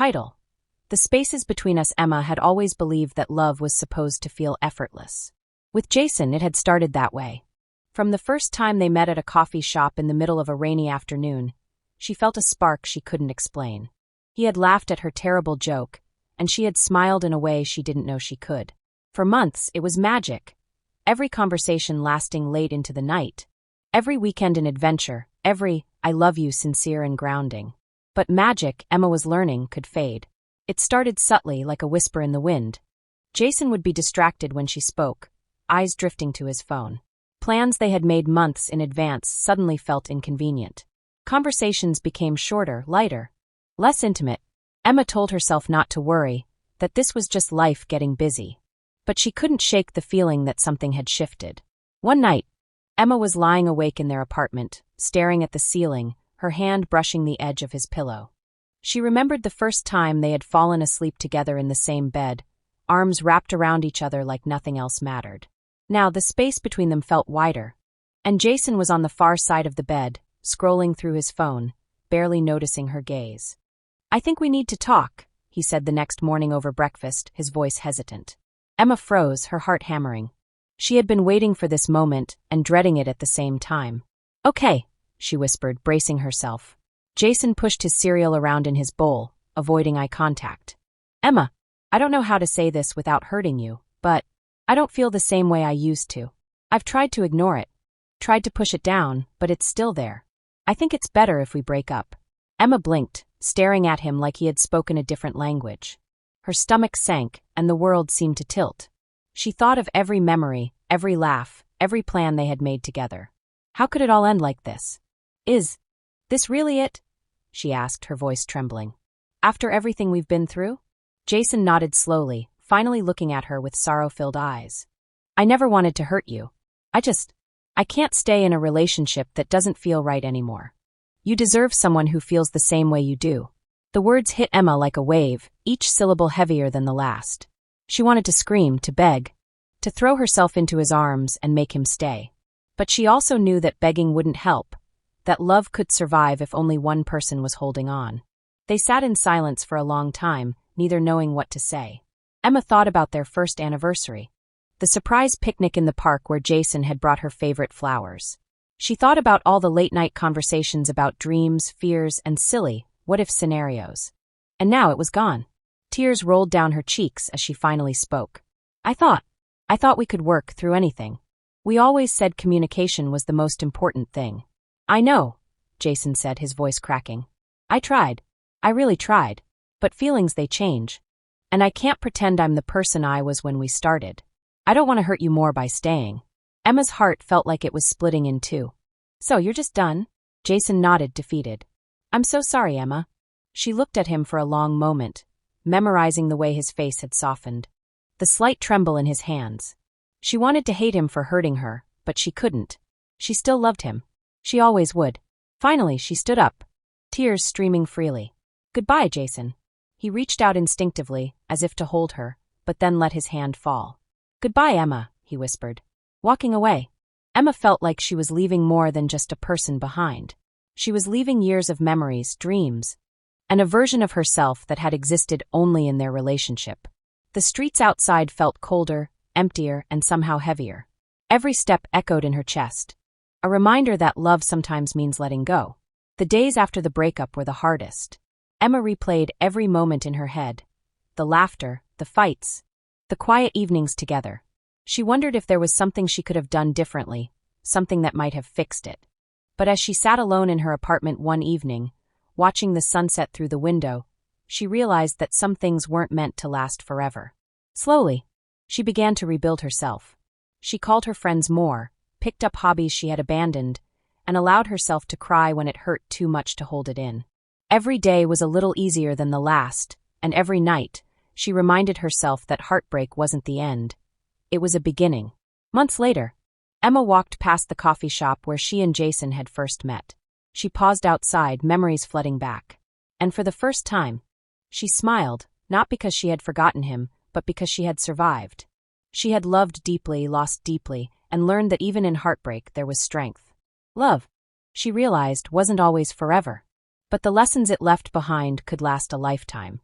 Title: The Spaces Between Us. Emma had always believed that love was supposed to feel effortless. With Jason, it had started that way. From the first time they met at a coffee shop in the middle of a rainy afternoon, she felt a spark she couldn't explain. He had laughed at her terrible joke, and she had smiled in a way she didn't know she could. For months, it was magic. Every conversation lasting late into the night. Every weekend an adventure. Every "I love you" sincere and grounding. But magic, Emma was learning, could fade. It started subtly, like a whisper in the wind. Jason would be distracted when she spoke, eyes drifting to his phone. Plans they had made months in advance suddenly felt inconvenient. Conversations became shorter, lighter, less intimate. Emma told herself not to worry, that this was just life getting busy. But she couldn't shake the feeling that something had shifted. One night, Emma was lying awake in their apartment, staring at the ceiling, her hand brushing the edge of his pillow. She remembered the first time they had fallen asleep together in the same bed, arms wrapped around each other like nothing else mattered. Now the space between them felt wider, and Jason was on the far side of the bed, scrolling through his phone, barely noticing her gaze. "I think we need to talk," he said the next morning over breakfast, his voice hesitant. Emma froze, her heart hammering. She had been waiting for this moment and dreading it at the same time. "Okay," she whispered, bracing herself. Jason pushed his cereal around in his bowl, avoiding eye contact. "Emma, I don't know how to say this without hurting you, but I don't feel the same way I used to. I've tried to ignore it, tried to push it down, but it's still there. I think it's better if we break up." Emma blinked, staring at him like he had spoken a different language. Her stomach sank, and the world seemed to tilt. She thought of every memory, every laugh, every plan they had made together. How could it all end like this? "Is this really it?" she asked, her voice trembling. "After everything we've been through?" Jason nodded slowly, finally looking at her with sorrow-filled eyes. "I never wanted to hurt you. I can't stay in a relationship that doesn't feel right anymore. You deserve someone who feels the same way you do." The words hit Emma like a wave, each syllable heavier than the last. She wanted to scream, to beg, to throw herself into his arms and make him stay. But she also knew that begging wouldn't help, that love could survive if only one person was holding on. They sat in silence for a long time, neither knowing what to say. Emma thought about their first anniversary, the surprise picnic in the park where Jason had brought her favorite flowers. She thought about all the late-night conversations about dreams, fears, and silly what-if scenarios. And now it was gone. Tears rolled down her cheeks as she finally spoke. I thought we could work through anything. We always said communication was the most important thing." "I know," Jason said, his voice cracking. "I tried. I really tried. But feelings, they change. And I can't pretend I'm the person I was when we started. I don't want to hurt you more by staying." Emma's heart felt like it was splitting in two. "So you're just done?" Jason nodded, defeated. "I'm so sorry, Emma." She looked at him for a long moment, memorizing the way his face had softened, the slight tremble in his hands. She wanted to hate him for hurting her, but she couldn't. She still loved him. She always would. Finally, she stood up, tears streaming freely. "Goodbye, Jason." He reached out instinctively, as if to hold her, but then let his hand fall. "Goodbye, Emma," he whispered, walking away. Emma felt like she was leaving more than just a person behind. She was leaving years of memories, dreams, and a version of herself that had existed only in their relationship. The streets outside felt colder, emptier, and somehow heavier. Every step echoed in her chest, a reminder that love sometimes means letting go. The days after the breakup were the hardest. Emma replayed every moment in her head, the laughter, the fights, the quiet evenings together. She wondered if there was something she could have done differently, something that might have fixed it. But as she sat alone in her apartment one evening, watching the sunset through the window, she realized that some things weren't meant to last forever. Slowly, she began to rebuild herself. She called her friends more, picked up hobbies she had abandoned, and allowed herself to cry when it hurt too much to hold it in. Every day was a little easier than the last, and every night, she reminded herself that heartbreak wasn't the end. It was a beginning. Months later, Emma walked past the coffee shop where she and Jason had first met. She paused outside, memories flooding back. And for the first time, she smiled, not because she had forgotten him, but because she had survived. She had loved deeply, lost deeply, and learned that even in heartbreak there was strength. Love, she realized, wasn't always forever. But the lessons it left behind could last a lifetime.